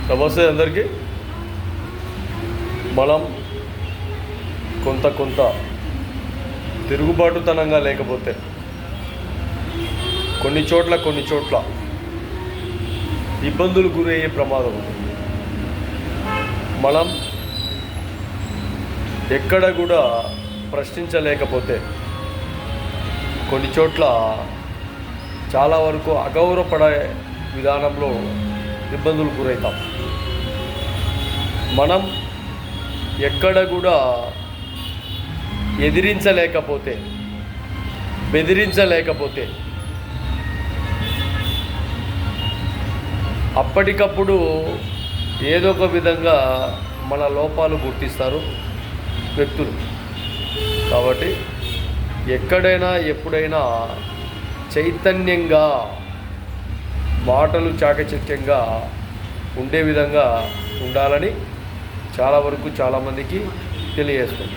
నమస్తే అందరికీ. మనం కొంత తిరుగుబాటుతనంగా లేకపోతే కొన్ని చోట్ల ఇబ్బందులు గురయ్యే ప్రమాదం ఉంది. మనం ఎక్కడ కూడా ప్రశ్నించలేకపోతే కొన్ని చోట్ల చాలా వరకు అగౌరవపడే విధానంలో ఇబ్బందులు గురవుతాం. మనం ఎక్కడ కూడా ఎదిరించలేకపోతే, బెదిరించలేకపోతే అప్పటికప్పుడు ఏదో ఒక విధంగా మన లోపాలు గుర్తిస్తారు వ్యక్తులు. కాబట్టి ఎక్కడైనా ఎప్పుడైనా చైతన్యంగా, మాటలు చాకచక్యంగా ఉండే విధంగా ఉండాలని చాలామందికి తెలియజేస్తుంది.